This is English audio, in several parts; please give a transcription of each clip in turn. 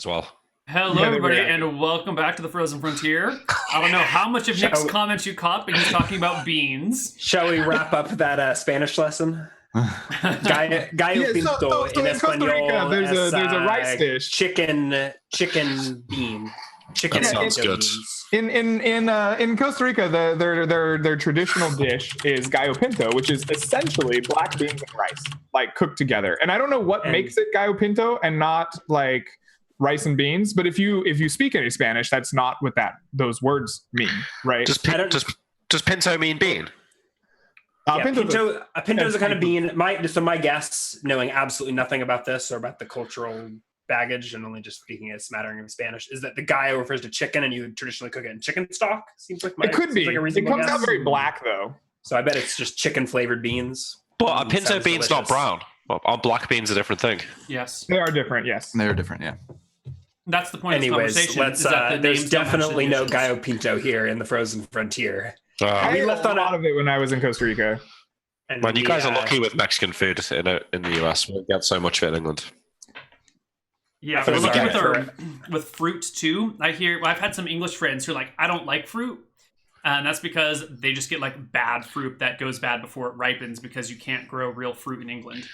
as well. Hello, everybody, and welcome back to the Frozen Frontier. I don't know how much of Nick's comments you caught, but he's talking about beans. Shall we wrap up that Spanish lesson? Gallo pinto so in in Costa Rica, there's a rice dish. Chicken bean. Chicken That sounds good. beans. In Costa Rica, their traditional dish is gallo pinto, which is essentially black beans and rice, like cooked together. And I don't know what makes it gallo pinto and not like rice and beans, but if you speak any Spanish, that's not what those words mean, right? Does pinto mean bean? Pinto is a kind of bean. My guess, knowing absolutely nothing about this or about the cultural baggage and only just speaking a smattering of Spanish, is that the gallo refers to chicken, and you traditionally cook it in chicken stock. Seems like it could be. Like it comes out very black though, so I bet it's just chicken flavored beans. But a pinto bean's not brown. Well, are black beans a different thing? Yes, they are different. Yes, they are different. Yeah. That's the point Anyways, of this conversation. There's definitely no gallo pinto here in the Frozen Frontier. We left on a lot of it when I was in Costa Rica. Man, you guys are lucky with Mexican food in the US. We get so much of it in England. Yeah, we're lucky with fruit too. I've had some English friends who are like, I don't like fruit. And that's because they just get like bad fruit that goes bad before it ripens because you can't grow real fruit in England.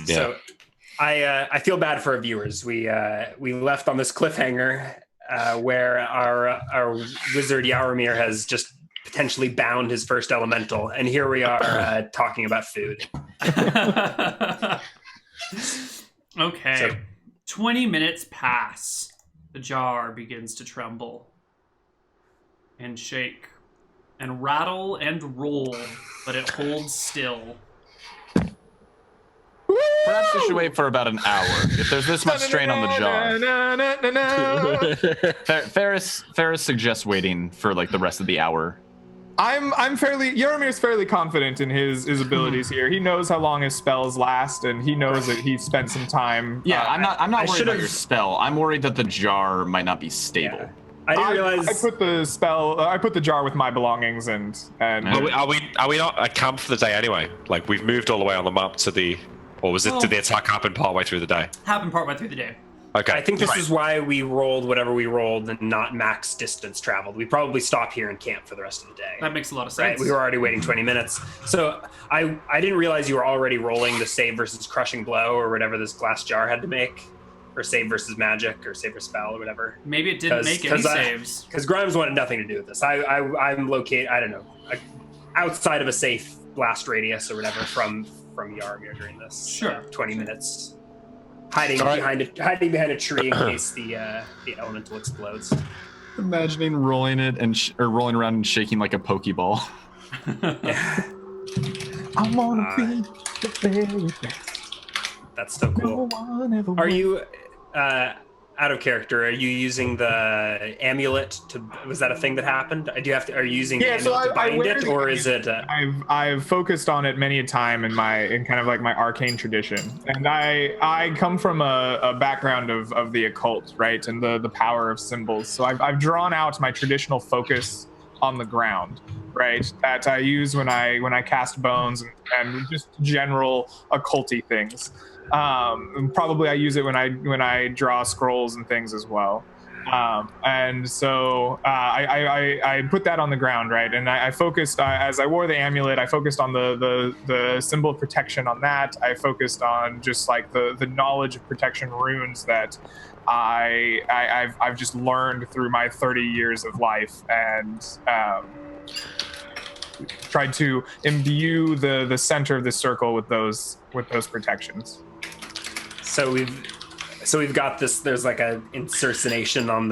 Yeah. So I feel bad for our viewers. We left on this cliffhanger where our wizard Yaromir has just potentially bound his first elemental, and here we are talking about food. Okay. So, 20 minutes pass. The jar begins to tremble and shake and rattle and roll, but it holds still. Perhaps we should wait for about an hour. If there's this much strain on the jar. Ferris suggests waiting for like the rest of the hour. Yaromir's fairly confident in his abilities here. He knows how long his spells last, and he knows that he spent some time. Yeah, I'm not worried about your spell. I'm worried that the jar might not be stable. Yeah. I didn't realize. I put the jar with my belongings and. Are we not at camp for the day anyway? Like we've moved all the way on the map to the, or was it? Did the attack happen partway through the day? Happened partway through the day. Okay. I think this is why we rolled whatever we rolled and not max distance traveled. We probably stop here and camp for the rest of the day. That makes a lot of sense. Right? We were already waiting 20 minutes. So I didn't realize you were already rolling the save versus crushing blow or whatever this glass jar had to make, or save versus magic or save or spell or whatever. Maybe it didn't make any saves. Because Grimes wanted nothing to do with this. I'm located, I don't know, outside of a safe blast radius or whatever from Yaromir during this. Sure. 20 minutes. Hiding behind a tree in case the elemental explodes. Imagining rolling it or rolling around and shaking like a pokeball. I wanna be the very best. That's so cool. Are you out of character? Are you using the amulet to? Was that a thing that happened? Are you using the amulet to bind it, or is it? I've focused on it many a time in kind of like my arcane tradition, and I come from a background of the occult, right, and the power of symbols. So I've drawn out my traditional focus on the ground, right, that I use when I cast bones and just general occulty things. Probably I use it when I draw scrolls and things as well. And so I put that on the ground, right? And I focused as I wore the amulet. I focused on the symbol of protection on that. I focused on just like the knowledge of protection runes that I've just learned through my 30 years of life, and tried to imbue the center of the circle with those protections. So we've got this. There's like a insercination on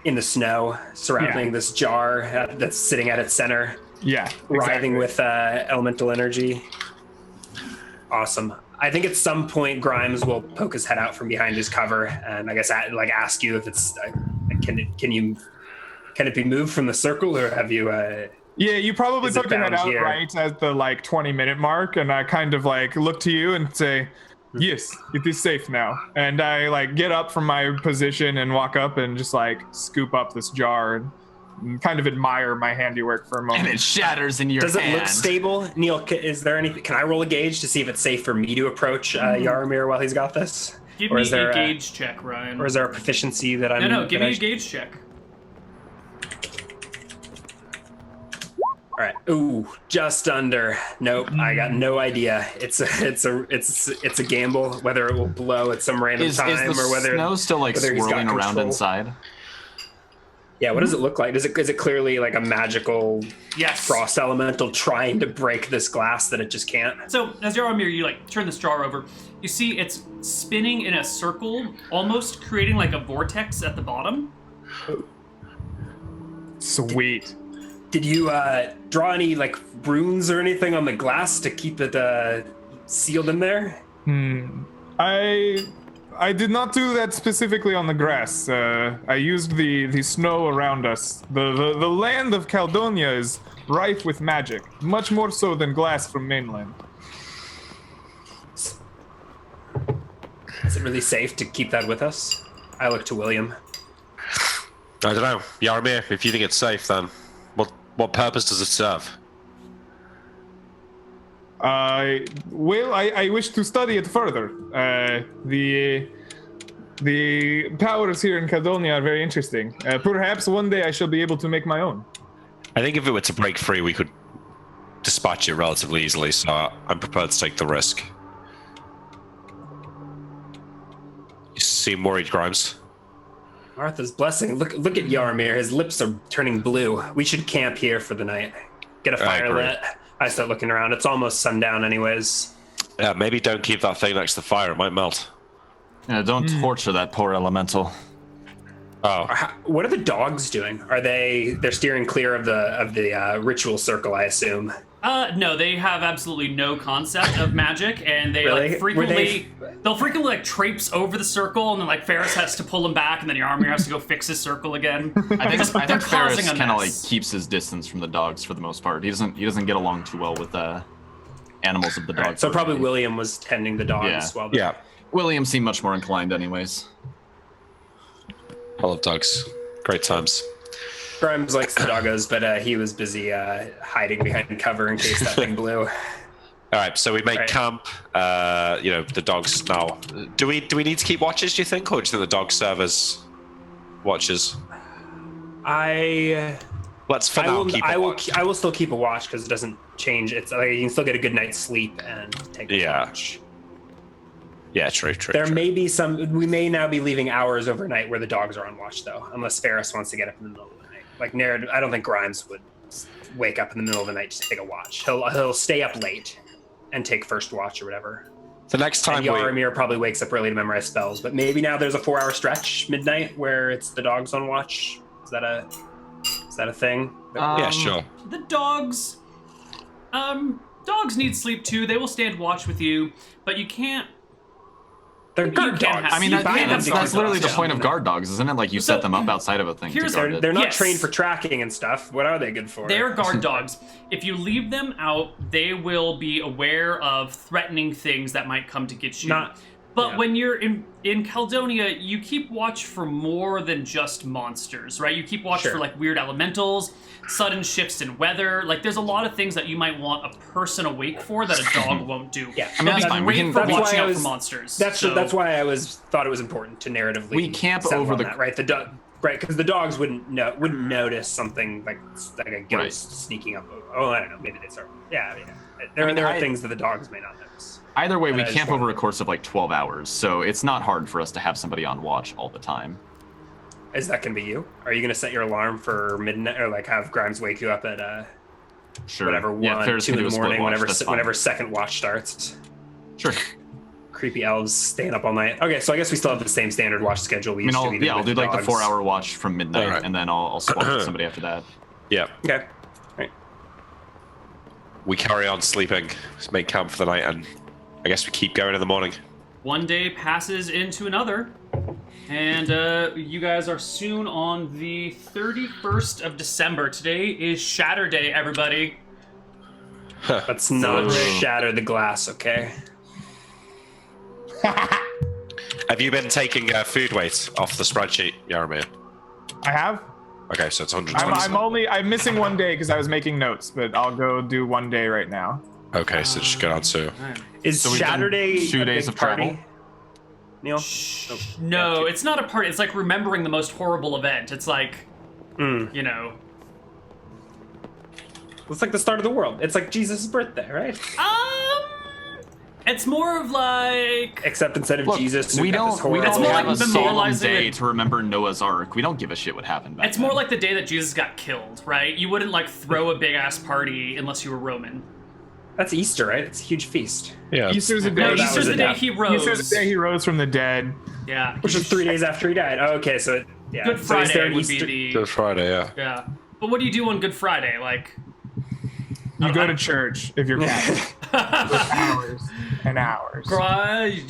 in the snow surrounding this jar that's sitting at its center. Yeah, exactly. Writhing with elemental energy. Awesome. I think at some point Grimes will poke his head out from behind his cover and I guess ask you if it's can it be moved from the circle, or have you? Yeah, you probably poked your head out here? Right at the 20-minute mark, and I kind of look to you and say, yes, it is safe now. And I get up from my position and walk up and just scoop up this jar and kind of admire my handiwork for a moment. And it shatters in your hand. Does it look stable? Neal, is there anything? Can I roll a gauge to see if it's safe for me to approach Yaromir while he's got this? Give Or me is there a a- gauge check, Ryan. Or is there a proficiency that I'm? No, give that me I a gauge check. All right. Ooh, just under. Nope. I got no idea. It's a gamble whether it will blow at some random Is time the or whether snow still like whether he's got swirling around control. inside? Yeah. What does it look like? Is it clearly like a magical Yes. frost elemental trying to break this glass that it just can't? So as Yaromir, you like turn the jar over. You see it's spinning in a circle, almost creating like a vortex at the bottom. Sweet. Did you draw any like runes or anything on the glass to keep it sealed in there? I did not do that specifically on the grass. I used the snow around us. The land of Caledonia is rife with magic, much more so than glass from mainland. Is it really safe to keep that with us? I look to William. I don't know. Yaromir, if you think it's safe, then what purpose does it serve? I wish to study it further. The powers here in Caledonia are very interesting. Perhaps one day I shall be able to make my own. I think if it were to break free, we could dispatch it relatively easily, so I'm prepared to take the risk. You seem worried, Grimes. Martha's blessing. Look at Yaromir. His lips are turning blue. We should camp here for the night. Get a fire agree. lit. I start looking around. It's almost sundown anyways. Yeah, maybe don't keep that thing next to the fire. It might melt. Yeah, don't torture that poor elemental. Oh, What are the dogs doing? They're steering clear of the ritual circle, I assume. No, they have absolutely no concept of magic, and they Really? like they'll frequently like traipse over the circle, and then like Ferris has to pull them back, and then Yaromir has to go fix his circle again. I think They're Ferris causing a kind of like mess. keeps his distance from the dogs for the most part. He doesn't get along too well with animals of the dog. So probably variety. William was tending the dogs Yeah. while yeah. William seemed much more inclined, anyways. I love dogs. Great times. Grimes likes the doggos, but he was busy hiding behind cover in case that thing blew. All right, so we make Right. camp. The dogs now. Do we need to keep watches? Do you think, or do you think the dogs serve as watches? Let's for now keep. I a will. watch. I will still keep a watch because it doesn't change. It's like you can still get a good night's sleep and take a Yeah. watch. Yeah, true. There true. may be some. We may now be leaving hours overnight where the dogs are on watch, though, unless Ferris wants to get up in the middle of the night. Like Naird, I don't think Grimes would wake up in the middle of the night just to take a watch. He'll stay up late and take first watch or whatever. The next time And Yaromir probably wakes up early to memorize spells, but maybe now there's a 4-hour stretch midnight where it's the dogs on watch. Is that a thing? yeah, sure. The dogs, dogs need sleep too. They will stand watch with you, but you can't. They're You guard can't dogs. I mean, You that, can't yeah, have that's guard literally dogs the point down. of guard dogs, isn't it? Like you So, set them up outside of a thing to here's guard a- it. They're not Yes. trained for tracking and stuff. What are they good for? They're guard dogs. If you leave them out, they will be aware of threatening things that might come to get you. But yeah. when you're in Caledonia, you keep watch for more than just monsters, right? You keep watch Sure. for like weird elementals, sudden shifts in weather. Like there's a lot of things that you might want a person awake for that a dog won't do. Yeah. I mean, They'll that's be fine. We great can- for that's why watching I out was- for monsters. That's So- why I thought it was important to narratively. We camp settle over on the- that, right. Right, because the dogs wouldn't notice something like a ghost Right. sneaking up. Oh, I don't know. Maybe they start. Yeah. There mean, are things that the dogs may not notice. Either way, we I just camp wanted- over a course of like 12 hours, so it's not hard for us to have somebody on watch all the time. Is that gonna be you? Are you gonna set your alarm for midnight, or like have Grimes wake you up at Sure. whatever Yeah, 1, Ferris 2 can in do the a split morning, watch, that's fine. whenever second watch starts? Sure. Creepy elves staying up all night. Okay, so I guess we still have the same standard watch schedule we I mean, used to. I'll do like the 4-hour watch from midnight, Alright. and then I'll swap with somebody after that. Yeah. Okay. Right. We carry on sleeping, just make camp for the night, and I guess we keep going in the morning. One day passes into another, and you guys are soon on the 31st of December. Today is Shatter Day, everybody. Let's not shatter the glass, okay? Have you been taking food weight off the spreadsheet, Yaromir? I have. Okay, so it's 120. I'm missing one day because I was making notes, but I'll go do one day right now. Okay, so just go down to. Is So we've done Saturday 2 a days big of travel? party? Neal? No, it's not a party. It's like remembering the most horrible event. It's like, you know. It's like the start of the world. It's like Jesus' birthday, right? It's more of like. Except instead of Jesus, we don't It's more have like a solemn memorializing day it. to remember Noah's Ark. We don't give a shit what happened back It's then. more like the day that Jesus got killed, right? You wouldn't like throw a big ass party unless you were Roman. That's Easter, right? It's a huge feast. Yeah. Easter's the day. No, that Easter's was the a day death. he rose. Easter's the day he rose from the dead. Yeah. Which is 3 days after he died. Oh, okay, so yeah. Good So is there Friday an would Easter- be the. Good Friday, yeah. Yeah. But what do you do on Good Friday? Like. You go to church if you're Catholic. For hours and hours.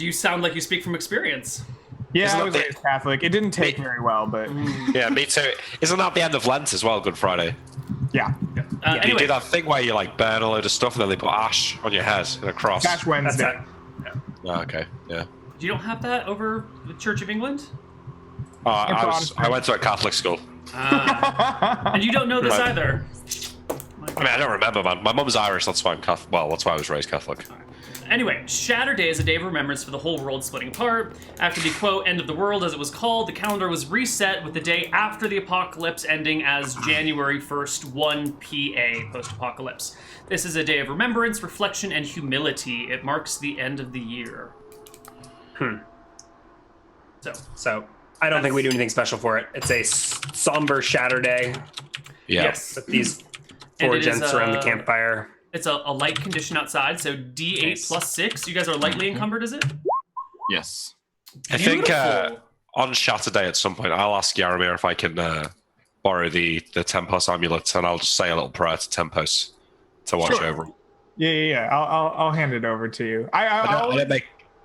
You sound like you speak from experience. Yeah, Isn't I that was the- raised Catholic. It didn't take very well, but Yeah, me too. Isn't that the end of Lent as well, Good Friday? yeah. You Anyway, do that thing where you like burn a load of stuff and then they put ash on your head in a cross. Ash That's Wednesday. it. Oh, okay, yeah. you don't have that over the Church of England? I went to a Catholic school. And you don't know this Right. either. I mean, I don't remember, man. My mum's Irish, that's why I'm Catholic. Well, that's why I was raised Catholic. Anyway, Saturday is a day of remembrance for the whole world splitting apart. After the, quote, end of the world, as it was called, the calendar was reset with the day after the apocalypse ending as January 1st, 1 PA, post-apocalypse. This is a day of remembrance, reflection, and humility. It marks the end of the year. So I don't think we do anything special for it. It's a somber Saturday Yeah. Yes. with these And four it is, gents around the campfire. It's a light condition outside, so D8 Nice. plus 6. You guys are lightly encumbered, is it? Yes. I think Beautiful. on Saturday at some point, I'll ask Yaramir if I can borrow the Tempos amulet, and I'll just say a little prayer to Tempos to watch Sure. over him. Yeah. I'll hand it over to you. I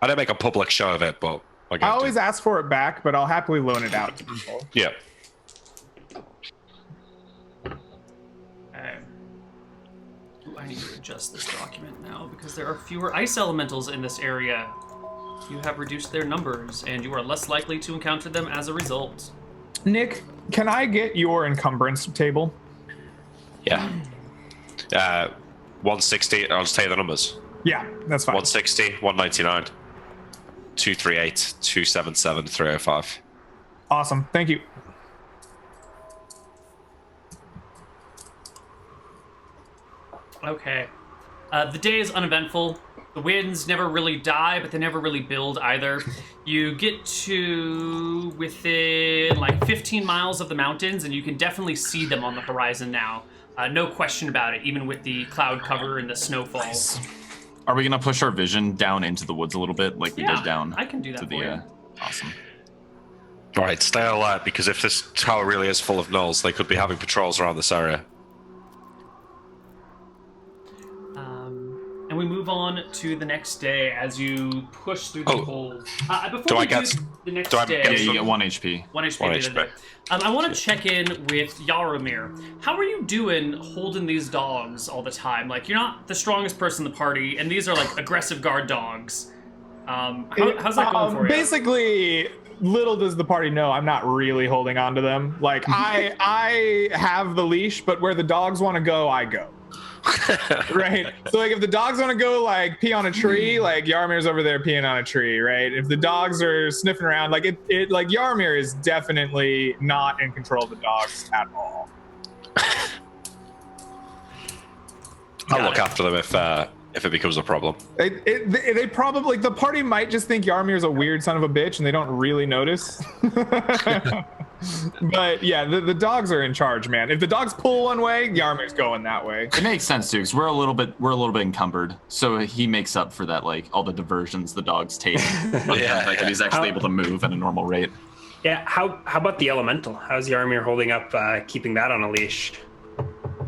don't make a public show of it, but I always ask for it back, but I'll happily loan it out to people. yeah. Ooh, I need to adjust this document now because there are fewer ice elementals in this area. You have reduced their numbers, and you are less likely to encounter them as a result. Nick, can I get your encumbrance table? Yeah. 160. I'll just tell you the numbers. Yeah, that's fine. 160, 199, 238, 277, 305. Awesome. Thank you. Okay. The day is uneventful. The winds never really die, but they never really build either. You get to within like 15 miles of the mountains, and you can definitely see them on the horizon now. No question about it, even with the cloud cover and the snowfall. Are we gonna push our vision down into the woods a little bit, like we Yeah, did down I can do that to for the? you. Awesome. All right, stay alert, because if this tower really is full of gnolls, they could be having patrols around this area. And we move on to the next day as you push through the Oh. cold. Before Do we I get- do the next do I day, get Yeah, you get 1 HP. 1 HP. One at the end of the HP. day. I want to check in with Yaramir. How are you doing holding these dogs all the time? Like, you're not the strongest person in the party, and these are like aggressive guard dogs. How's that going for you? Basically, little does the party know I'm not really holding on to them. Like I have the leash, but where the dogs want to go, I go. Right. So like if the dogs want to go like pee on a tree, like Yaramir's over there peeing on a tree, right? If the dogs are sniffing around, like it like Yaramir is definitely not in control of the dogs at all. I'll look after them if it becomes a problem. They probably, like, the party might just think Yaramir's a weird son of a bitch and they don't really notice. But yeah, the dogs are in charge, man. If the dogs pull one way, Yaramir's going that way. It makes sense too, because we're a little bit encumbered, so he makes up for that, like all the diversions the dogs take. Like he's actually able to move at a normal rate. Yeah, how about the elemental? How's Yaramir holding up keeping that on a leash?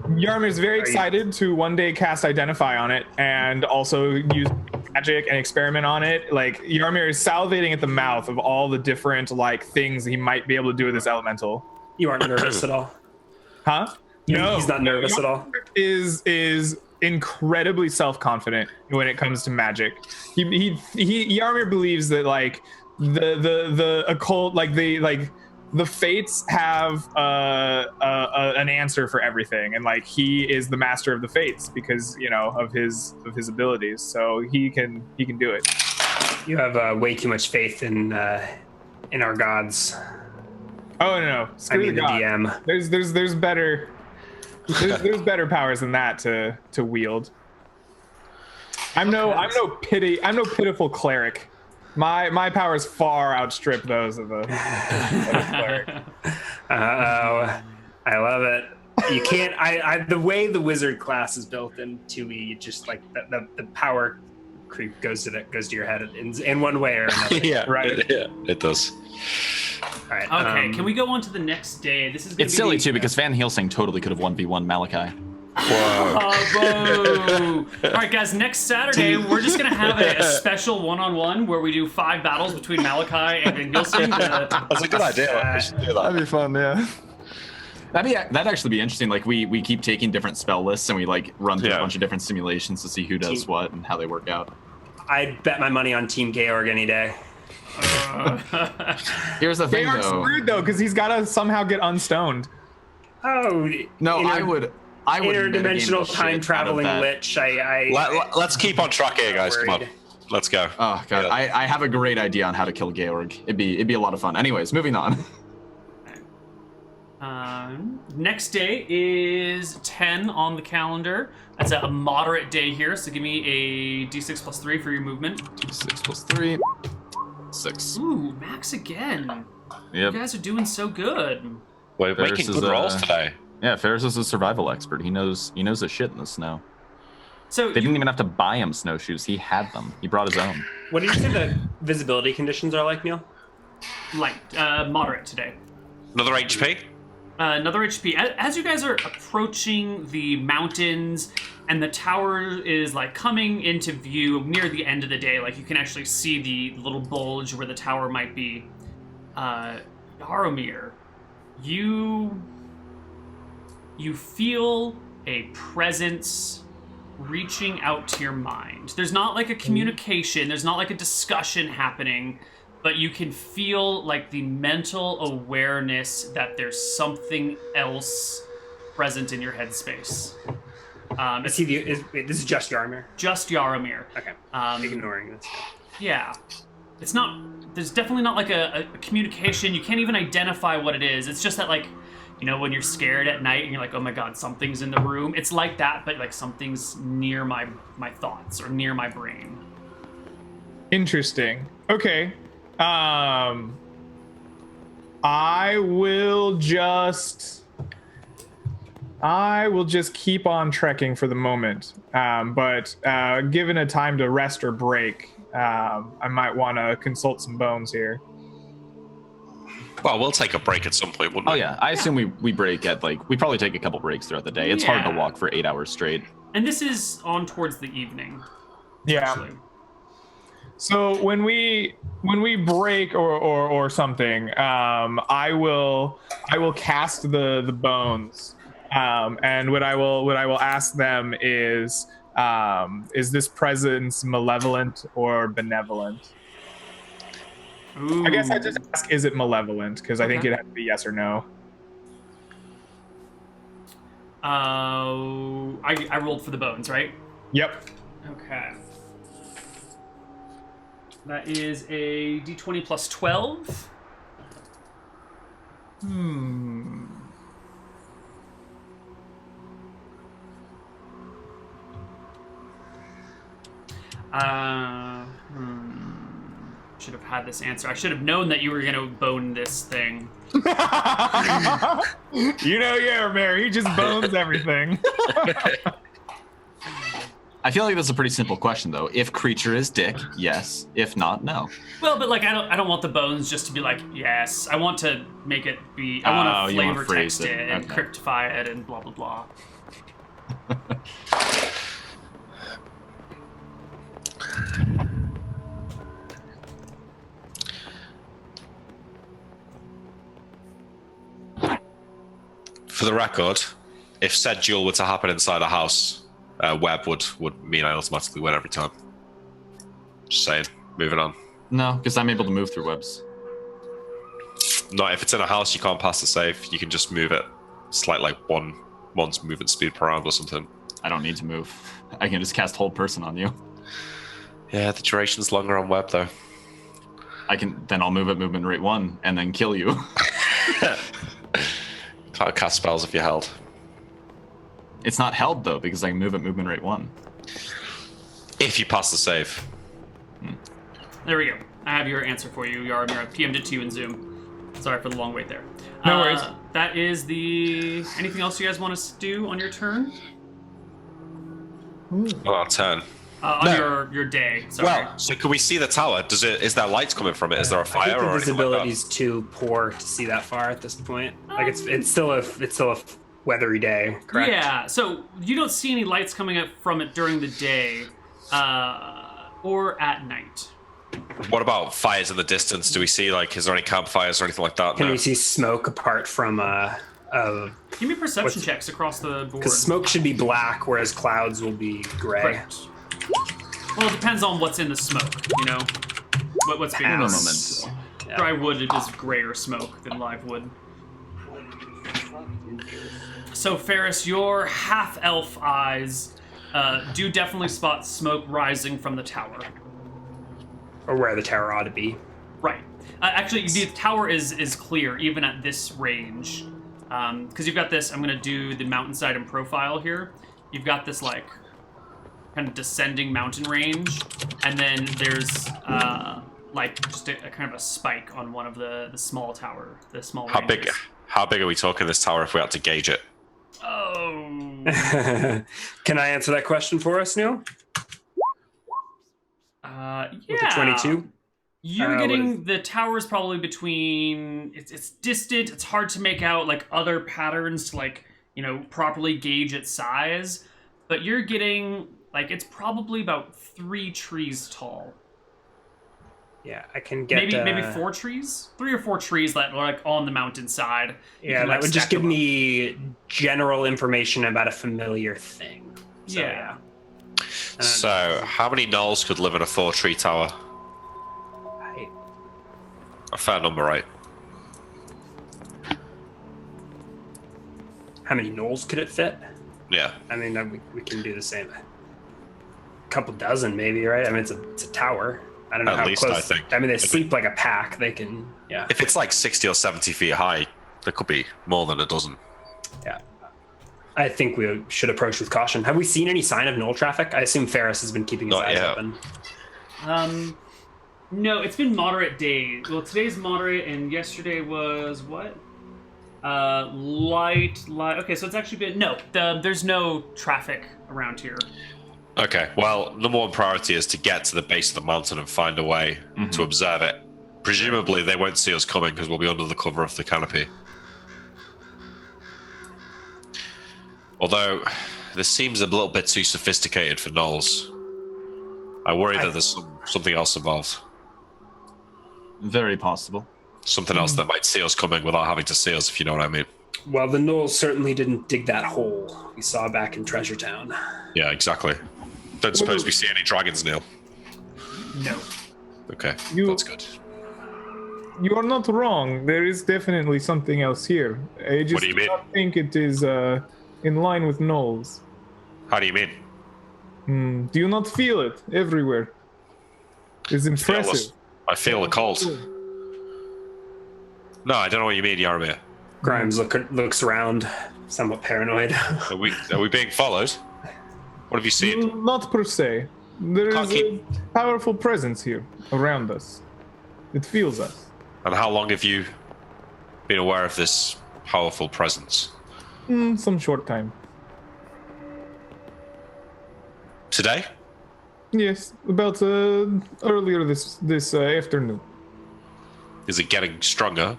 Yaramir's very excited to one day cast Identify on it and also use magic and experiment on it. Like, Yaramir is salivating at the mouth of all the different, like, things he might be able to do with this elemental. You aren't nervous at all? Huh? No. He's not nervous at all? Is incredibly self-confident when it comes to magic. Yaramir believes that, like, the occult, like, the fates have an answer for everything, and like he is the master of the fates because, you know, of his abilities, so he can do it. You have way too much faith in our gods. Oh no! Screw the god. DM. There's better. There's better powers than that to wield. I'm no pitiful cleric. My powers far outstrip those of a cleric. Oh, I love it. You can't. The way the wizard class is built in 2e, you just like the power creep goes to your head in one way or another. Yeah, right. It does. All right. Okay, can we go on to the next day? This is gonna It's be silly too because Van Helsing totally could have 1v1 Malachi. Whoa. All right, guys. Next Saturday, we're just gonna have a special one-on-one where we do 5 battles between Malachi and Van Helsing. That's a good idea. We should do that. That'd be fun, yeah. That'd actually be interesting. Like we keep taking different spell lists and we like run through a Yeah. bunch of different simulations to see who does what and how they work out. I'd bet my money on Team Georg any day. Here's the thing, Georg's though. screwed though because he's got to somehow get unstoned. Oh No, I would interdimensional metagame the shit time traveling out of that. lich. Let's keep on track here, guys. Come on. Worried. Let's go. Oh god, Yeah. I have a great idea on how to kill Georg. It'd be a lot of fun. Anyways, moving on. Next day is 10 on the calendar. That's a moderate day here, so give me a d6 plus 3 for your movement. 6 plus 3. 6. Ooh, max again. Yep. You guys are doing so good. We're Ferris making is, good rolls today. Yeah, Ferris is a survival expert. He knows his shit in the snow. So They didn't even have to buy him snowshoes. He had them. He brought his own. What did you say the visibility conditions are like, Neal? moderate today. Another HP? Another HP. As you guys are approaching the mountains and the tower is like coming into view near the end of the day, like you can actually see the little bulge where the tower might be. Yaromir, you feel a presence reaching out to your mind. There's not like a communication, there's not like a discussion happening, but you can feel like the mental awareness that there's something else present in your headspace. This is just Yaromir. Just Yaromir. Okay. Ignoring this. Yeah. It's not, there's definitely not like a communication. You can't even identify what it is. It's just that like, you know, when you're scared at night and you're like, oh my God, something's in the room. It's like that, but like something's near my thoughts or near my brain. Interesting. Okay. I will just keep on trekking for the moment. But given a time to rest or break, I might want to consult some bones here. Well, we'll take a break at some point, wouldn't Oh we? yeah, I assume we break at we probably take a couple breaks throughout the day. It's hard to Yeah. walk for 8 hours straight. And this is on towards the evening. Yeah. Actually. So when we break or something, I will cast the bones, and what I will ask them is this presence malevolent or benevolent? Ooh. I guess I just ask, is it malevolent? Because I think Okay. it has to be yes or no. I rolled for the bones, right? Yep. Okay. That is a d20 plus 12. Should have had this answer. I should have known that you were going to bone this thing. You know, Yaromir, he just bones everything. I feel like that's a pretty simple question though. If creature is dick, yes. If not, no. Well, but like I don't want the bones just to be like yes. I want to make it be. I want Oh, to you wanna flavor phrase text it. it and Okay. cryptify it and blah blah blah. For the record, if said duel were to happen inside a house, web would mean I automatically win every time. Just saying. Moving on. No, because I'm able to move through webs. Not if it's in a house, you can't pass the save. You can just move it. It's like one's movement speed per round or something. I don't need to move. I can just cast hold person on you. Yeah, the duration's longer on web though. I'll move at movement rate 1 and then kill you. Can't cast spells if you're held. It's not held though, because I can move at movement rate 1. If you pass the save. There we go. I have your answer for you, Yaramir. I PM'd it to you in Zoom. Sorry for the long wait there. No worries. That is the... Anything else you guys want to do on your turn? Well, our turn. On your day. Sorry. Well, so can we see the tower? Is there lights coming from it? Is there a fire I think or the anything visibility's like too poor to see that far at this point. Like it's still a weathery day, correct? Yeah. So you don't see any lights coming up from it during the day, or at night. that? What about fires in the distance? Do we see is there any campfires or anything like that? Can No. we see smoke apart from Give me perception checks across the board. because smoke should be black, whereas clouds will be gray. Correct. Well, it depends on what's in the smoke, you know? What's being in the moment. Dry wood is grayer smoke than live wood. So, Ferris, your half-elf eyes do definitely spot smoke rising from the tower. Or where the tower ought to be. Right. Actually, the tower is clear, even at this range. Because you've got this, I'm going to do the mountainside in profile here. You've got this, kind of descending mountain range, and then there's just a kind of a spike on one of the small tower, the small ranges. How big are we talking this tower if we had to gauge it? Oh. Can I answer that question for us, Neal? Yeah. With a 22? You're getting the tower's probably between. It's distant. It's hard to make out other patterns to properly gauge its size, but you're getting it's probably about 3 trees tall. Yeah, I can get maybe 4 trees, 3 or 4 trees that are on the mountainside. Yeah, that would just give me general information about a familiar thing. So, Yeah. So, how many gnolls could live in a 4-tree tower? A fair number, right? How many gnolls could it fit? Yeah. I mean, we can do the same. A couple dozen, maybe, right? I mean, it's a tower. I don't know At how least, close. I think. I mean, they sleep like a pack. They can, yeah. If it's 60 or 70 feet high, there could be more than a dozen. Yeah. I think we should approach with caution. Have we seen any sign of gnoll traffic? I assume Ferris has been keeping his eyes open. No, it's been moderate days. Well, today's moderate, and yesterday was what? Light. Okay, so it's actually been there's no traffic around here. Okay, well, number one priority is to get to the base of the mountain and find a way to observe it. Presumably, they won't see us coming because we'll be under the cover of the canopy. Although, this seems a little bit too sophisticated for gnolls. I worry that there's something else involved. Very possible. Something else that might see us coming without having to see us, if you know what I mean. Well, the gnolls certainly didn't dig that hole we saw back in Treasure Town. Yeah, exactly. Don't suppose we see any dragons, Neal? No. Okay, that's good. You are not wrong. There is definitely something else here. I just What do you mean? not think it is in line with gnolls. How do you mean? Do you not feel it everywhere? It's impressive. I feel the cold. No, I don't know what you mean, Yaramir. Grimes looks around, somewhat paranoid. Are we being followed? What have you seen? Not per se. There is a powerful presence here around us. It feels us. And how long have you been aware of this powerful presence? Some short time. Today? Yes, about earlier this afternoon. Is it getting stronger?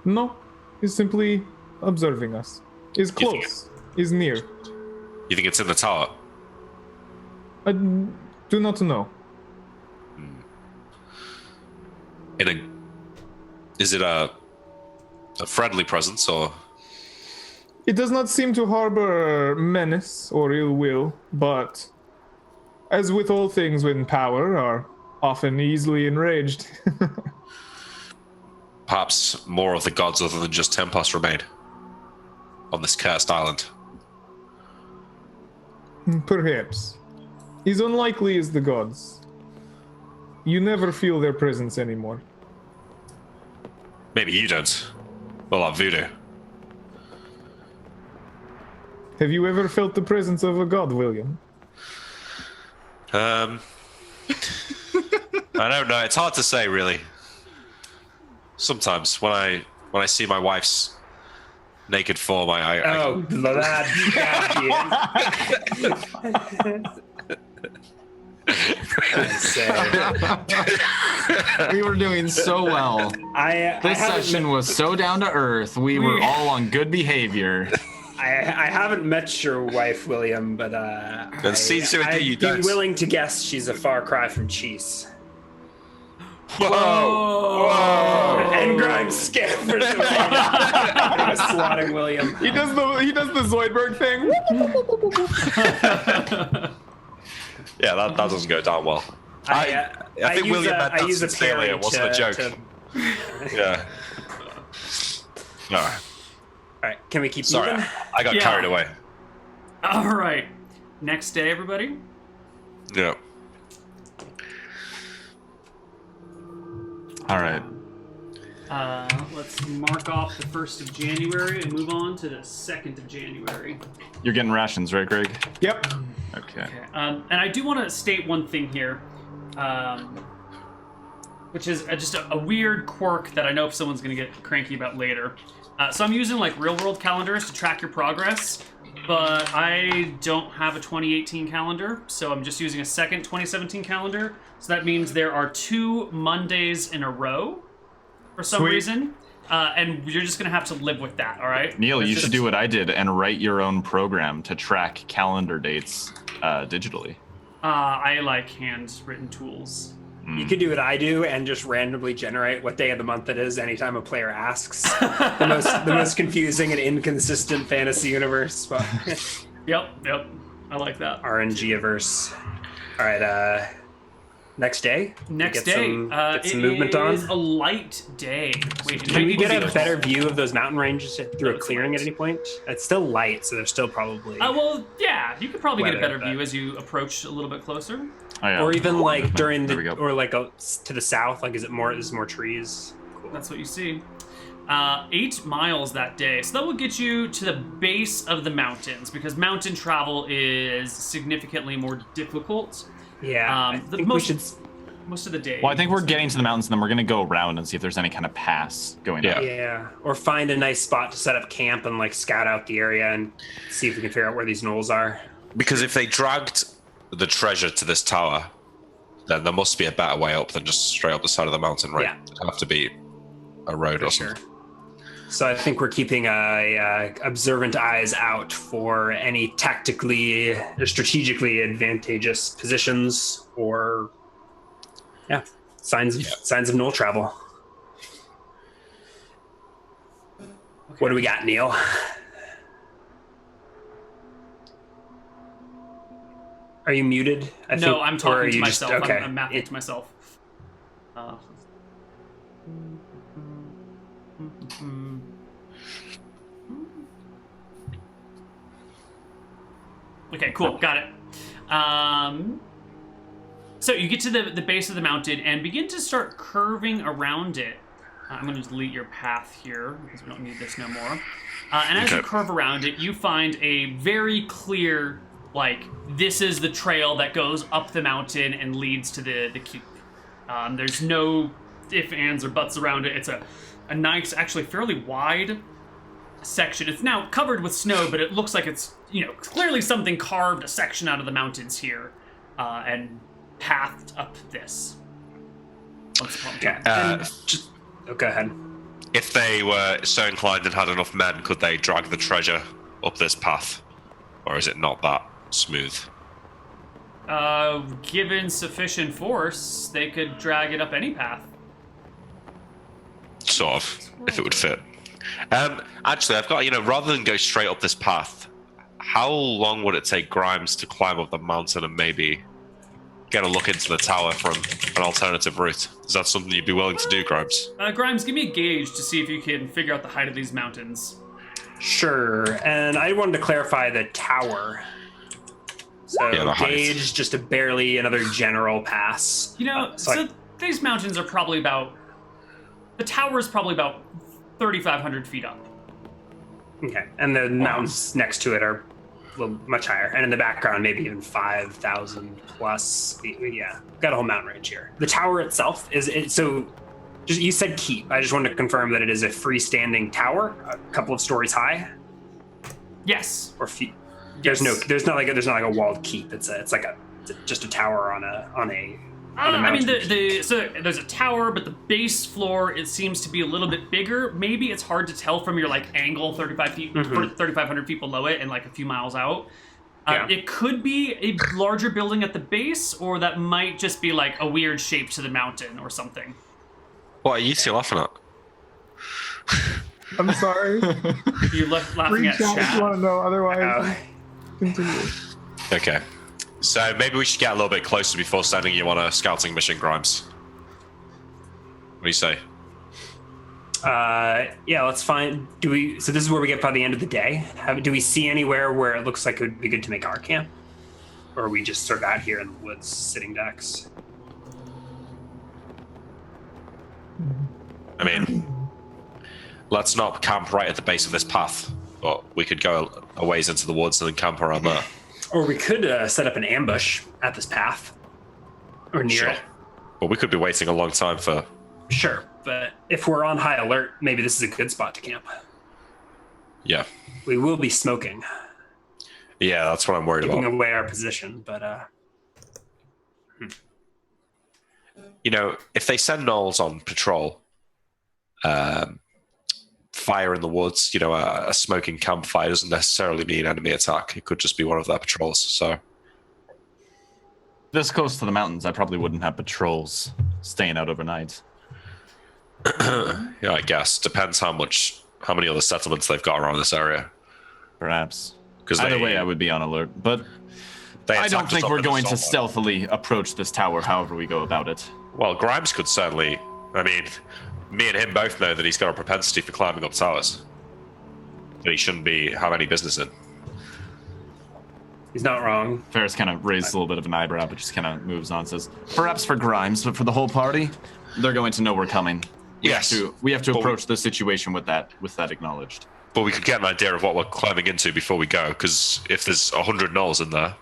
No, he's simply observing us. He's close. He's near. You think it's in the tower? I do not know. Is it a friendly presence or? It does not seem to harbor menace or ill will, but as with all things in power, are often easily enraged. Perhaps more of the gods other than just Tempos remain on this cursed island. Perhaps. is unlikely as the gods. You never feel their presence anymore. Maybe you don't. Well, like voodoo. Have you ever felt the presence of a god, William? I don't know. It's hard to say, really. Sometimes when I see my wife's naked form, Oh, that. We were doing so well. This session was so down to earth. We were all on good behavior. I haven't met your wife, William, but I'd be willing to guess she's a far cry from cheese. Whoa! And Grimes scampers away, swatting William. He does the Zoidberg thing. Yeah, that doesn't go down well. I think William meant that sincerely. It wasn't a joke. Yeah. No. All right, can we keep Sorry, moving? I got carried away. All right. Next day, everybody. Yeah. All right. Let's mark off the 1st of January and move on to the 2nd of January. You're getting rations, right, Greg? Yep. Okay. And I do want to state one thing here, which is just a weird quirk that I know if someone's going to get cranky about later. So I'm using like real-world calendars to track your progress, but I don't have a 2018 calendar, so I'm just using a second 2017 calendar. So that means there are 2 Mondays in a row for some reason, and you're just going to have to live with that, all right? Neal, you should do what I did and write your own program to track calendar dates digitally. I like handwritten tools. You could do what I do and just randomly generate what day of the month it is anytime a player asks. the most confusing and inconsistent fantasy universe. But Yep. I like that. RNG-averse. All right, next day? Next day. Get some movement on? It is a light day. Wait, Can we get a better view of those mountain ranges through a clearing at any point? It's still light, so there's still probably... well, yeah. You could probably get a better view as you approach a little bit closer. Oh, yeah. Or even like during the... Or like to the south, like is it more trees? Cool. That's what you see. 8 miles that day. So that will get you to the base of the mountains, because mountain travel is significantly more difficult. Yeah, I think we should... Most of the day. Well, I think we're getting to the mountains, and then we're going to go around and see if there's any kind of pass going up. Yeah, or find a nice spot to set up camp and like scout out the area and see if we can figure out where these knolls are. Because if they dragged the treasure to this tower, then there must be a better way up than just straight up the side of the mountain, right? Yeah. It'd have to be a road or something. So I think we're keeping observant eyes out for any tactically or strategically advantageous positions or signs of knoll travel. Okay. What do we got, Neal? Are you muted? No, I'm talking to myself. Okay. I'm mapping to myself. Okay, cool. Got it. So you get to the base of the mountain and begin to start curving around it. I'm going to delete your path here because we don't need this no more. And as you curve around it, you find a very clear, like, this is the trail that goes up the mountain and leads to the keep. There's no ifs, ands, or buts around it. It's a nice, actually fairly wide section. It's now covered with snow, but it looks like it's, clearly something carved a section out of the mountains here and pathed up this. Go ahead. If they were so inclined and had enough men, could they drag the treasure up this path? Or is it not that smooth? Given sufficient force, they could drag it up any path. Sort of, if it would fit. Actually, I've got, rather than go straight up this path, how long would it take Grimes to climb up the mountain and maybe get a look into the tower from an alternative route? Is that something you'd be willing to do, Grimes? Grimes, give me a gauge to see if you can figure out the height of these mountains. Sure, and I wanted to clarify the tower. So Yeah, the height. gauge, just a barely another general pass. So these mountains are probably about... The tower is probably about 3,500 feet up. Okay, and the mountains next to it are a little much higher, and in the background maybe even 5,000 plus. Yeah, got a whole mountain range here. The tower itself just you said keep. I just wanted to confirm that it is a freestanding tower, a couple of stories high. Yes. Or there's not like a walled keep. It's just a tower on a I mean, so there's a tower, but the base floor, it seems to be a little bit bigger. Maybe it's hard to tell from your angle 3,500 feet below it and a few miles out. It could be a larger building at the base, or that might just be a weird shape to the mountain or something. What are you two laughing at? I'm sorry. You're laughing Reach at out if you chat. want to know, otherwise continue. Okay. So maybe we should get a little bit closer before sending you on a scouting mission, Grimes. What do you say? Yeah, let's find. So this is where we get by the end of the day. Do we see anywhere where it looks like it would be good to make our camp, or are we just sort of out here in the woods, sitting ducks? I mean, let's not camp right at the base of this path, but we could go a ways into the woods and then camp around there. Or we could set up an ambush at this path, or near it. But we could be waiting a long time for... Sure, but if we're on high alert, maybe this is a good spot to camp. Yeah. We will be smoking. Yeah, that's what I'm worried giving about. away our position, but... if they send gnolls on patrol, fire in the woods, a smoking campfire doesn't necessarily mean enemy attack. It could just be one of their patrols, so... This close to the mountains, I probably wouldn't have patrols staying out overnight. Yeah, I guess. Depends how many other settlements they've got around this area. Perhaps. Either way, I would be on alert, but I don't think we're going to stealthily approach this tower however we go about it. Well, Grimes could certainly... I mean, me and him both know that he's got a propensity for climbing up towers that he shouldn't have any business in. He's not wrong. Ferris kind of raises a little bit of an eyebrow, but just kind of moves on and says, perhaps for Grimes, but for the whole party, they're going to know we're coming. We have to approach the situation with that acknowledged. But we could get an idea of what we're climbing into before we go, because if there's 100 gnolls in there,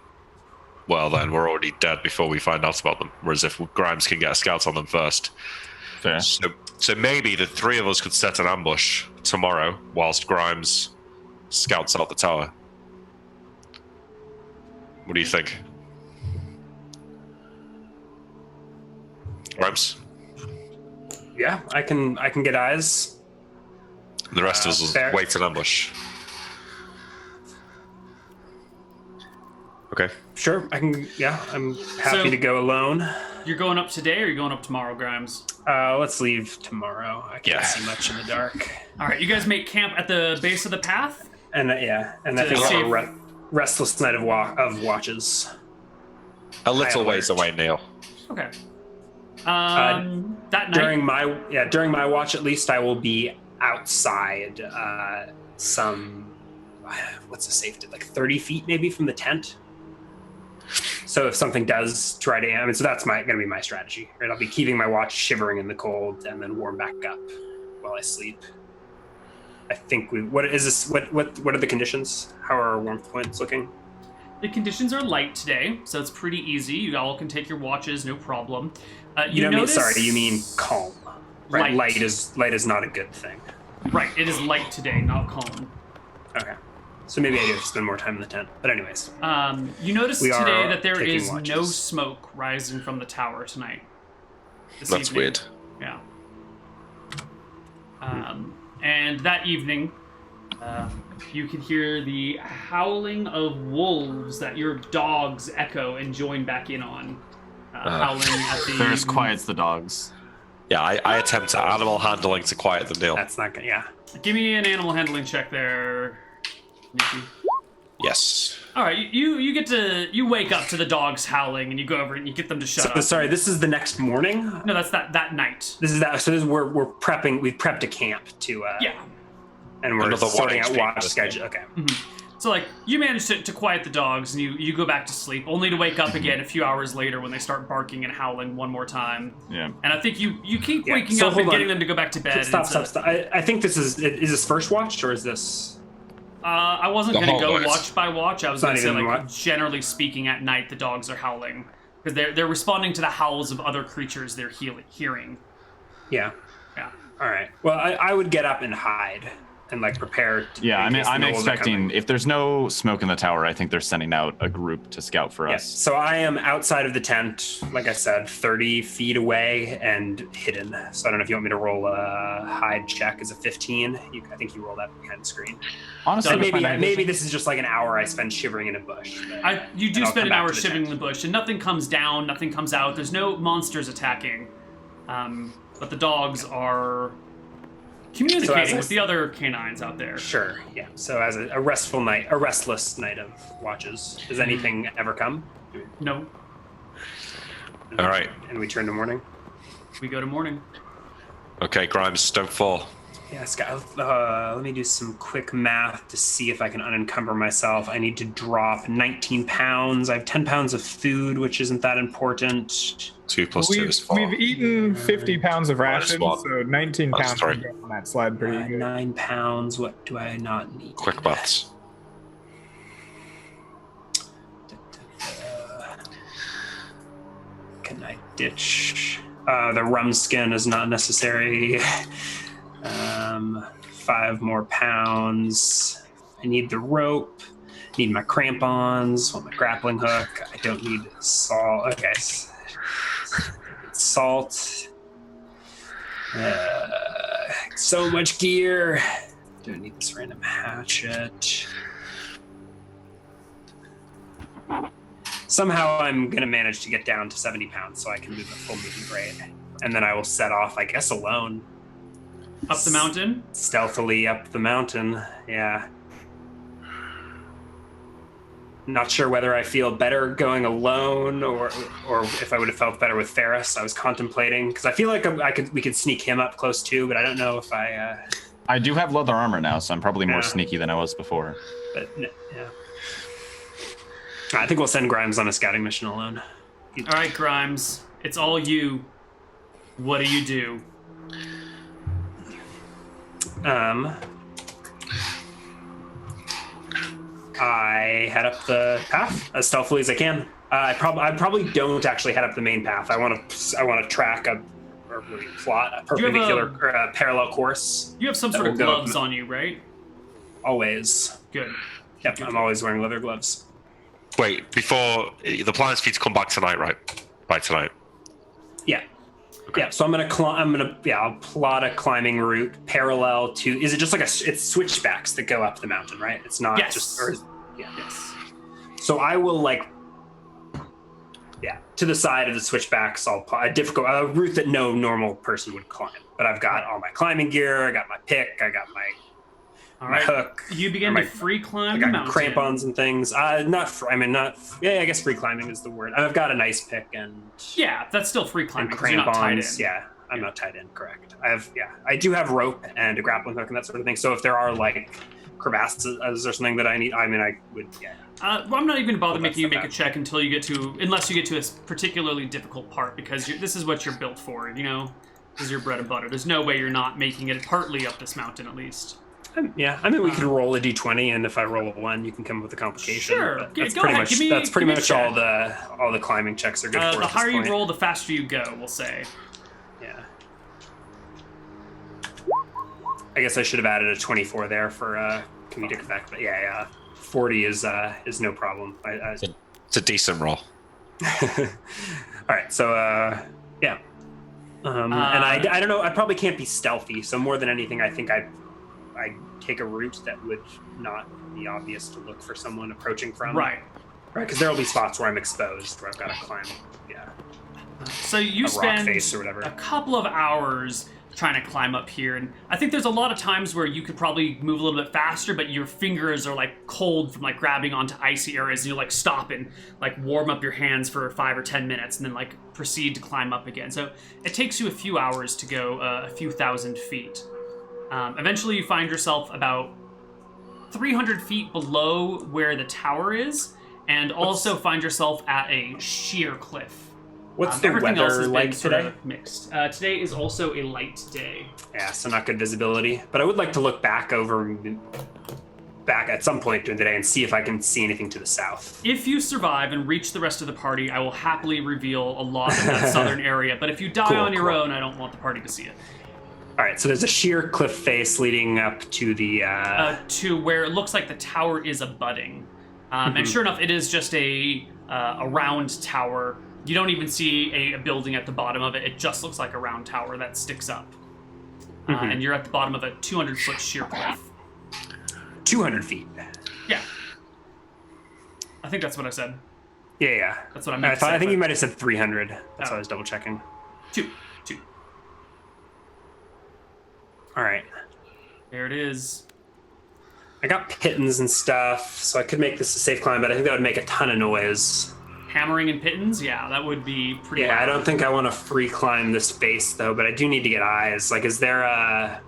well, then we're already dead before we find out about them. Whereas if Grimes can get a scout on them first. Fair. So maybe the three of us could set an ambush tomorrow whilst Grimes scouts out the tower. What do you think? Grimes? Yeah, I can get eyes. And the rest of us will wait an ambush. Okay. Sure, I can. Yeah, I'm happy to go alone. You're going up today, or you're going up tomorrow, Grimes? Let's leave tomorrow. I can't see much in the dark. All right, you guys make camp at the base of the path. And I think we'll have a restless night of watches. A little ways away, Neal. Okay. That night during my watch, at least I will be outside. What's the safety? 30 feet maybe from the tent. So if something does try to, so that's going to be my strategy, right? I'll be keeping my watch shivering in the cold and then warm back up while I sleep. I think what are the conditions? How are our warmth points looking? The conditions are light today, so it's pretty easy. You all can take your watches, no problem. You mean calm. Right? Light is not a good thing. Right, it is light today, not calm. Okay. So maybe I do have to spend more time in the tent. But anyways. You notice today that there is watches. no smoke rising from the tower tonight. That's weird. Yeah. And that evening, you can hear the howling of wolves that your dogs echo and join back in on. Howling at the... Ferris quiets the dogs. Yeah, I attempt animal handling to quiet them, Neal. That's not good, yeah. Give me an animal handling check there, Nikki. Yes. All right, you wake up to the dogs howling, and you go over and you get them to shut up. Sorry, this is the next morning? No, that's that night. We're prepping. We've prepped a camp to. Yeah. And we're Another sorting out watch schedule. Okay. Mm-hmm. So, like, you manage to quiet the dogs, and you go back to sleep, only to wake up again a few hours later when they start barking and howling one more time. Yeah. And I think you keep waking up and getting them to go back to bed. Stop. I think this is this first watch, or is this... I wasn't going to go watch by watch. I was going to say, like, generally speaking, at night, the dogs are howling. Because they're responding to the howls of other creatures they're hearing. Yeah. Yeah. All right. Well, I would get up and hide and like prepare. I'm expecting if there's no smoke in the tower, I think they're sending out a group to scout for us. So I am outside of the tent, like I said, 30 feet away and hidden. So I don't know if you want me to roll a hide check as a 15. I think you roll that behind the screen. Honestly, maybe this is just like an hour I spend shivering in a bush. You do spend an hour shivering in the bush, and nothing comes down, nothing comes out. There's no monsters attacking, but the dogs are communicating with the other canines out there. Sure, yeah. So as a restless night of watches, does anything ever come? No. All right. And we turn to morning? We go to morning. Okay, Grimes, don't fall. Yeah, Scott, let me do some quick math to see if I can unencumber myself. I need to drop 19 pounds. I have 10 pounds of food, which isn't that important. 2 plus 2 is 4. We've eaten 50 pounds of rations, so 19 pounds sorry. can go on that sled pretty good. 9 pounds. What do I not need? Quick maths. Can I ditch? The rum skin is not necessary. 5 more pounds. I need the rope. Need my crampons. Want my grappling hook. I don't need salt. Okay. Salt. So much gear. Don't need this random hatchet. Somehow I'm going to manage to get down to 70 pounds so I can move a full moving grade. And then I will set off, I guess, alone. Up the mountain? Stealthily up the mountain, yeah. Not sure whether I feel better going alone or if I would have felt better with Ferris. I was contemplating, because I feel like we could sneak him up close too, but I don't know if I do have leather armor now, so I'm probably more sneaky than I was before. But, yeah. I think we'll send Grimes on a scouting mission alone. All right, Grimes. It's all you. What do you do? I head up the path as stealthily as I can. I probably don't actually head up the main path. I want to track a perpendicular parallel course. You have some sort of gloves on you, right? Always. Good. Yep, I'm always wearing leather gloves. Wait, before the plan is for you to come back tonight, right? By tonight. Yeah. Okay. Yeah. So I'll plot a climbing route parallel to. Is it just like it's switchbacks that go up the mountain, right? It's not just. Yes. So I will to the side of the switchbacks. I'll plot a route that no normal person would climb. But I've got all my climbing gear. I got my pick. I got my. My hook. You begin to free climb the mountain. Crampons and things. I guess free climbing is the word. I've got an ice pick and. Yeah, that's still free climbing. And crampons. Yeah, I'm not tied in. Correct. I do have rope and a grappling hook and that sort of thing. So if there are like crevasses or something that I need, I would. Yeah. Well, I'm not even going to bother making you make a check unless you get to a particularly difficult part, because this is what you're built for. You know, this is your bread and butter. There's no way you're not making it partly up this mountain at least. Yeah, I mean, we could roll a d20, and if I roll a 1, you can come up with a complication. Sure, that's go ahead. That's pretty much all the climbing checks are good for. The higher you roll, the faster you go. We'll say. Yeah. I guess I should have added a 24 there for comedic effect, but yeah, 40 is no problem. It's a decent roll. All right, so yeah, and I don't know. I probably can't be stealthy, so more than anything, I think I take a route that would not be obvious to look for someone approaching from. Right. Because there will be spots where I'm exposed, where I've got to climb. Yeah. So you spend a couple of hours trying to climb up here, and I think there's a lot of times where you could probably move a little bit faster, but your fingers are like cold from like grabbing onto icy areas, and you like stop and like warm up your hands for 5 or 10 minutes, and then like proceed to climb up again. So it takes you a few hours to go a few thousand feet. Eventually you find yourself about 300 feet below where the tower is, and also find yourself at a sheer cliff. What's the everything else weather has like been sort today? of mixed. Today is also a light day. Yeah, so not good visibility. But I would like to look back at some point during the day and see if I can see anything to the south. If you survive and reach the rest of the party, I will happily reveal a lot of that southern area. But if you die on your own, I don't want the party to see it. All right, so there's a sheer cliff face leading up to the... to where it looks like the tower is abutting. And sure enough, it is just a round tower. You don't even see a building at the bottom of it. It just looks like a round tower that sticks up. And you're at the bottom of a 200-foot sheer cliff. 200 feet. Yeah. I think that's what I said. Yeah. That's what I meant. I think you might have said 300. That's why I was double checking. Two. All right. There it is. I got pittons and stuff, so I could make this a safe climb, but I think that would make a ton of noise. Hammering and pittons? Yeah, that would be pretty Yeah, loud. I don't think I want to free climb this face, though, but I do need to get eyes. Like, is there a...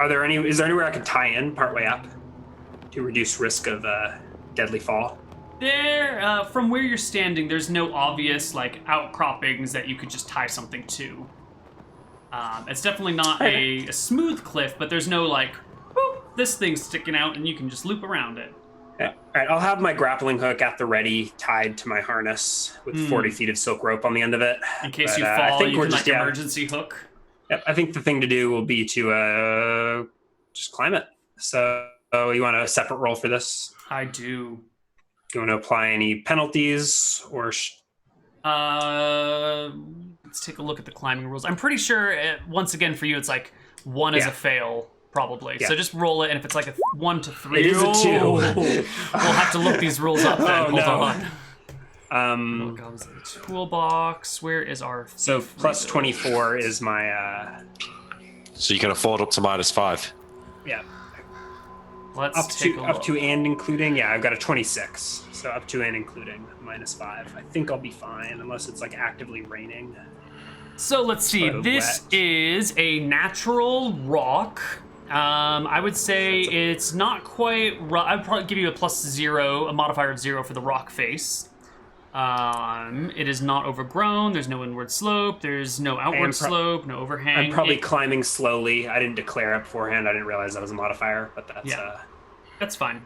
Is there anywhere I could tie in partway up to reduce risk of deadly fall? There, from where you're standing, there's no obvious, like, outcroppings that you could just tie something to. It's definitely not a smooth cliff, but there's no, like, whoop, this thing's sticking out, and you can just loop around it. Yeah. All right, I'll have my grappling hook at the ready, tied to my harness with 40 feet of silk rope on the end of it. In case you fall, you can, like, emergency hook. Yep, I think the thing to do will be to just climb it. So you want a separate roll for this? I do. Do you want to apply any penalties or? Let's take a look at the climbing rules. I'm pretty sure, once again, for you, it's like 1 is a fail, probably. Yeah. So just roll it, and if it's like a 1 to 3, it is a 2. We'll have to look these rules up then. Hold on. Oh, God, the toolbox. Where is our? So plus 24 is my. So you can afford up to -5. Yeah. Let's take a look. Up to and including. Yeah, I've got a 26. So up to and including -5. I think I'll be fine unless it's like actively raining. So let's see. This is a natural rock. I would say it's not quite. I'd probably give you a +0, a modifier of 0 for the rock face. It is not overgrown. There's no inward slope. There's no outward slope. No overhang. I'm probably climbing slowly. I didn't declare it beforehand. I didn't realize that was a modifier, but that's fine.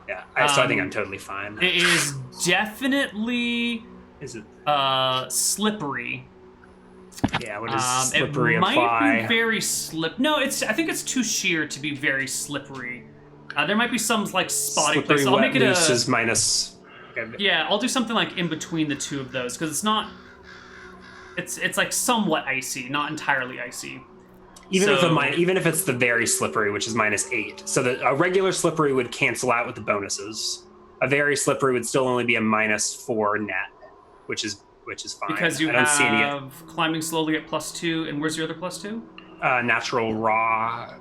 Yeah, so I think I'm totally fine. It is definitely. Is it slippery? Yeah, what does slippery apply? It might be very No, I think it's too sheer to be very slippery. There might be some like spotty places. I'll make it is minus. Yeah, I'll do something like in between the two of those because it's not. It's like somewhat icy, not entirely icy. Even if it's the very slippery, which is -8, so a regular slippery would cancel out with the bonuses. A very slippery would still only be a -4 net, which is fine. Because you have climbing slowly at +2, and where's your other +2? Natural raw,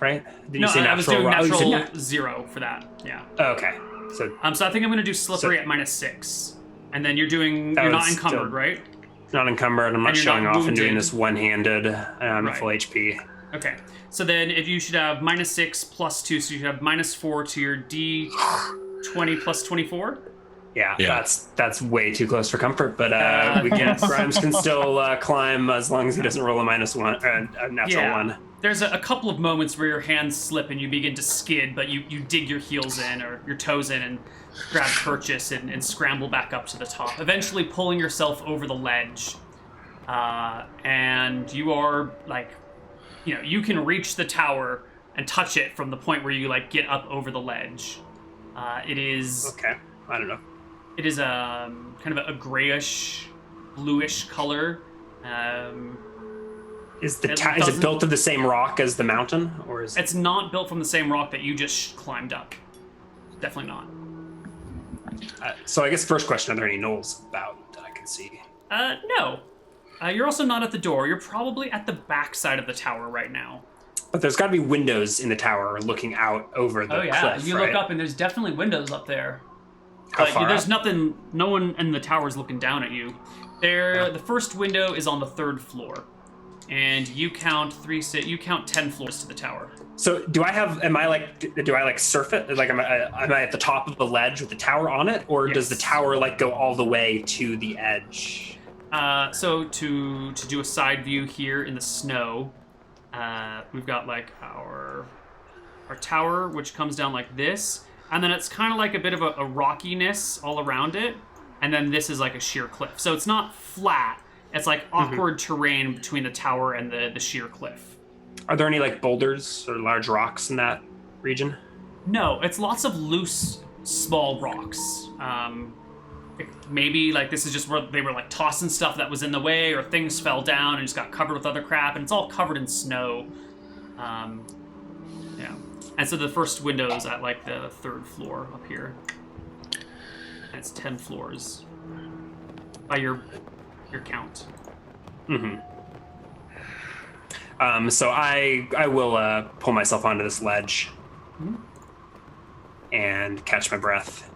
right? Did you say I was doing raw? natural 0 for that. Yeah. Okay. So I think I'm going to do slippery at -6, and then you're not encumbered, right? Not encumbered. I'm not showing off and doing this one-handed. I'm full HP. Okay. So then, if you should have -6 +2, so you should have -4 to your D20 plus 24. Yeah, that's way too close for comfort, but Grimes can still climb as long as he doesn't roll a -1, a natural 1. There's a couple of moments where your hands slip and you begin to skid, but you dig your heels in or your toes in and grab purchase and scramble back up to the top, eventually pulling yourself over the ledge. And you are like, you can reach the tower and touch it from the point where you like get up over the ledge. It is... Okay, I don't know. It is a kind of a grayish, bluish color. Is it built of the same rock as the mountain, or is it's not built from the same rock that you just climbed up? Definitely not. So I guess first question: are there any knolls about that I can see? No. You're also not at the door. You're probably at the back side of the tower right now. But there's got to be windows in the tower looking out over the cliff. You look up and there's definitely windows up there. How far there's up? nothing. No one in the tower is looking down at you. The first window is on the 3rd floor, and you count 10 floors to the tower. So do I surf it? Like am I at the top of the ledge with the tower on it, or does the tower like go all the way to the edge? So to do a side view here in the snow, we've got like our tower, which comes down like this, and then it's kind of like a bit of a rockiness all around it, and then this is like a sheer cliff. So it's not flat. It's like awkward terrain between the tower and the sheer cliff. Are there any like boulders or large rocks in that region? No, it's lots of loose, small rocks. Maybe like this is just where they were like tossing stuff that was in the way, or things fell down and just got covered with other crap, and it's all covered in snow. Yeah. And so the first window is at like the 3rd floor up here. And it's 10 floors by your count. So I will pull myself onto this ledge and catch my breath.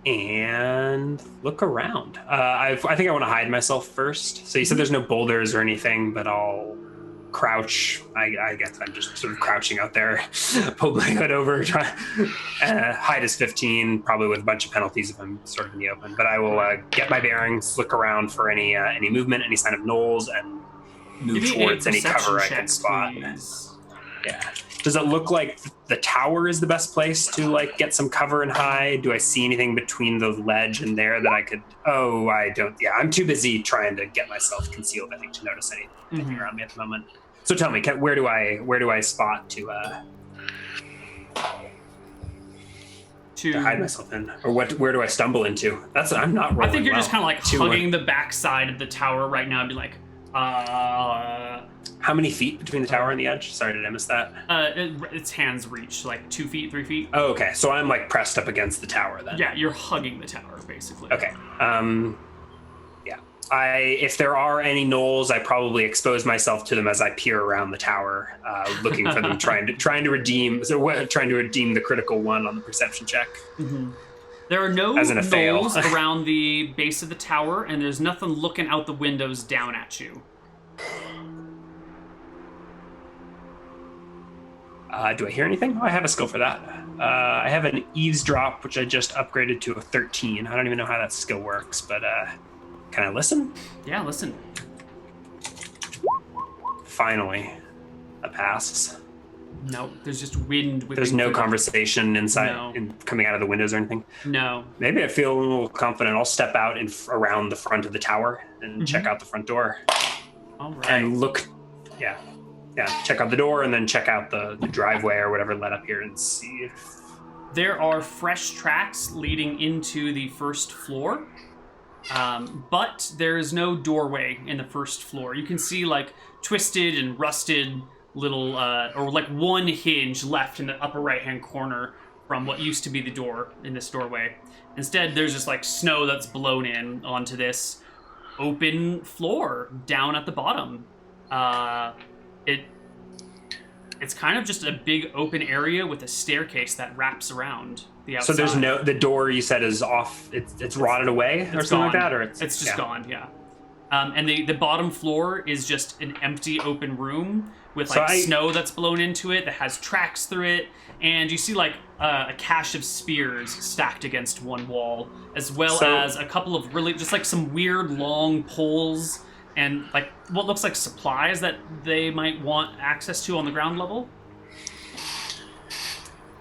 And look around. I think I want to hide myself first. So you said there's no boulders or anything, but I'll crouch. I guess I'm just sort of crouching out there, pull my hood over. Hide is 15, probably with a bunch of penalties if I'm sort of in the open. But I will get my bearings, look around for any movement, any sign of gnolls, and move towards any cover I can spot. Please. Yeah. Does it look like the tower is the best place to like get some cover and hide? Do I see anything between the ledge and there that I could? Oh, I don't. Yeah, I'm too busy trying to get myself concealed, I think, to notice anything around me at the moment. So tell me, where do I spot to hide myself in, or where do I stumble into? I'm not rolling. I think you're well. just kind of like hugging the backside of the tower right now and be like, How many feet between the tower and the edge? Sorry, did I miss that? Its hands reach like 2 feet, 3 feet. Oh, okay. So I'm like pressed up against the tower then. Yeah, you're hugging the tower basically. Okay. Yeah. If there are any gnolls, I probably expose myself to them as I peer around the tower, looking for them, trying to redeem the critical one on the perception check. There are no fail. gnolls around the base of the tower, and there's nothing looking out the windows down at you. Do I hear anything? Oh, I have a skill for that. I have an eavesdrop, which I just upgraded to a 13. I don't even know how that skill works, but can I listen? Yeah, listen. Finally, a pass. No, there's just wind. There's no conversation inside, coming out of the windows or anything. No. Maybe I feel a little confident. I'll step out around the front of the tower and check out the front door. All right. And look, yeah, check out the door and then check out the driveway or whatever led up here and see if... There are fresh tracks leading into the first floor, but there is no doorway in the first floor. You can see like twisted and rusted little, or like one hinge left in the upper right-hand corner from what used to be the door in this doorway. Instead, there's just like snow that's blown in onto this open floor down at the bottom. It's kind of just a big open area with a staircase that wraps around the outside. So there's the door you said is off, it's rotted away or something like that? Or it's just gone, yeah. And the bottom floor is just an empty open room with like snow that's blown into it that has tracks through it. And you see like a cache of spears stacked against one wall, as well as a couple of really just like some weird long poles and like what looks like supplies that they might want access to on the ground level.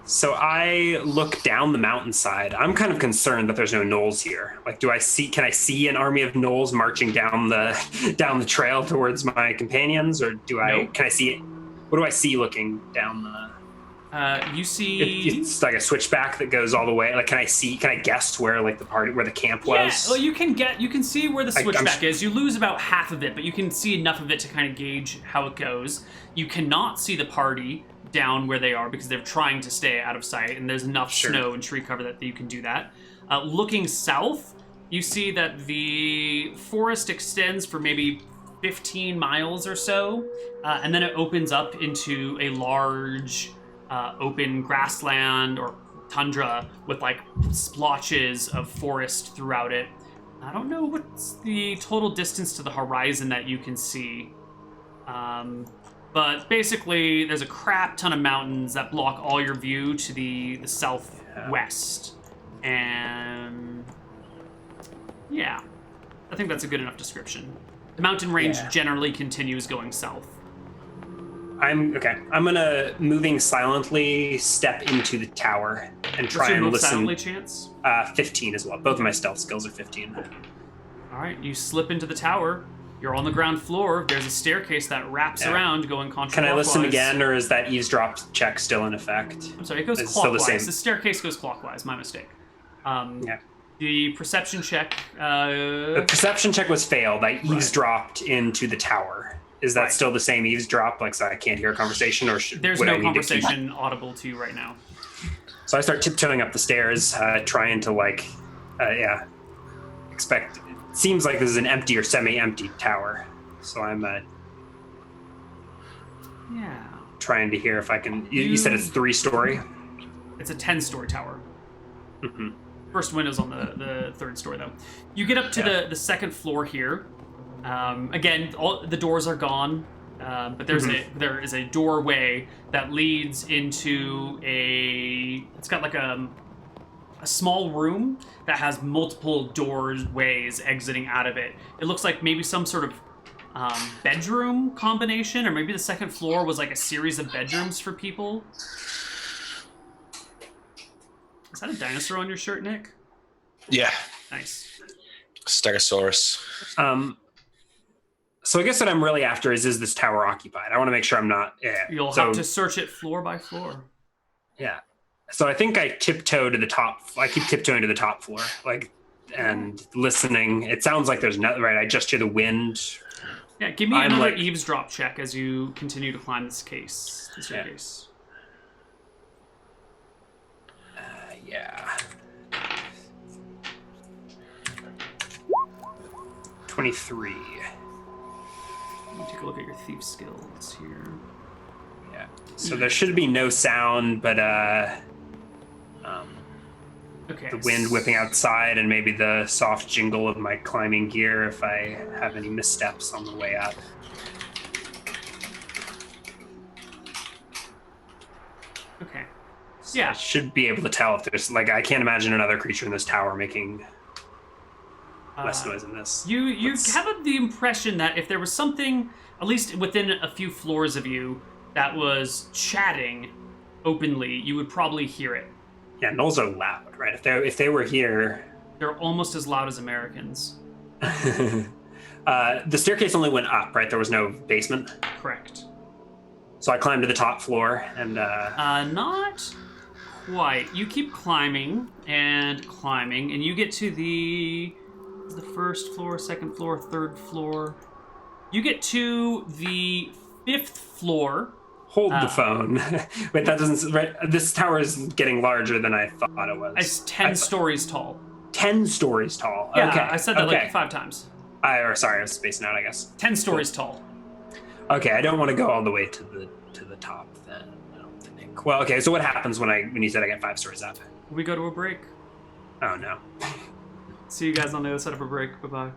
So I look down the mountainside. I'm kind of concerned that there's no gnolls here. Like, can I see an army of gnolls marching down the trail towards my companions, or Nope. Can I see it? What do I see looking down the? You see, it's like a switchback that goes all the way. Like, can I guess where like where the camp was? Yeah, well, you can see where the switchback is. You lose about half of it, but you can see enough of it to kind of gauge how it goes. You cannot see the party down where they are because they're trying to stay out of sight, and there's enough snow and tree cover that you can do that. Looking south, you see that the forest extends for maybe 15 miles or so, and then it opens up into a large open grassland or tundra with like splotches of forest throughout it. I don't know what's the total distance to the horizon that you can see. But basically, there's a crap ton of mountains that block all your view to the southwest. And yeah, I think that's a good enough description. The mountain range generally continues going south. I'm gonna, moving silently, step into the tower and try and listen. Silently chance? 15 as well. Both of my stealth skills are 15. All right, you slip into the tower. You're on the ground floor. There's a staircase that wraps around going counterclockwise. Can I listen again, or is that eavesdrop check still in effect? I'm sorry, it goes It's clockwise. still the same. The staircase goes clockwise. My mistake. The perception check. The perception check was failed. I eavesdropped into the tower. Is that still the same eavesdrop? Like, so I can't hear a conversation, or there's no conversation audible to you right now. So I start tiptoeing up the stairs, trying to expect. It seems like this is an empty or semi-empty tower, so I'm trying to hear if I can. You said it's 3-story. It's a 10-story tower. Mm-hmm. First window's on the 3rd story, though. You get up to the 2nd floor here. Again, all the doors are gone, but there is a doorway that leads into it's got like a small room that has multiple doorways exiting out of it. It looks like maybe some sort of bedroom combination, or maybe the 2nd floor was like a series of bedrooms for people. Is that a dinosaur on your shirt, Nick? Yeah. Nice. Stegosaurus. So I guess what I'm really after is this tower occupied? I want to make sure I'm not. Yeah. You'll have to search it floor by floor. Yeah. So I think I tiptoe to the top. I keep tiptoeing to the top floor, and listening. It sounds like there's no right. I just hear the wind. Yeah, give me another eavesdrop check as you continue to climb this staircase. Yeah. 23. Let me take a look at your thief skills here. Yeah. So there should be no sound, but the wind whipping outside and maybe the soft jingle of my climbing gear if I have any missteps on the way up. Okay. So I should be able to tell if there's I can't imagine another creature in this tower making less noise than this. You have the impression that if there was something, at least within a few floors of you, that was chatting openly, you would probably hear it. Yeah, gnolls are loud, right? If they were here, they're almost as loud as Americans. The staircase only went up, right? There was no basement. Correct. So I climbed to the top floor and not quite. You keep climbing, and you get to the 1st floor, 2nd floor, 3rd floor. You get to the 5th floor. Hold the phone. Wait, that doesn't. Right, this tower is getting larger than I thought it was. It's 10 stories tall. 10 stories tall. Yeah, okay. I said that 5 times. Sorry, I was spacing out, I guess. 10 stories tall. Okay, I don't want to go all the way to the top then. I don't think. Well, okay. So what happens when you said I get 5 stories up? We go to a break. Oh no. See you guys on the other side of a break. Bye bye.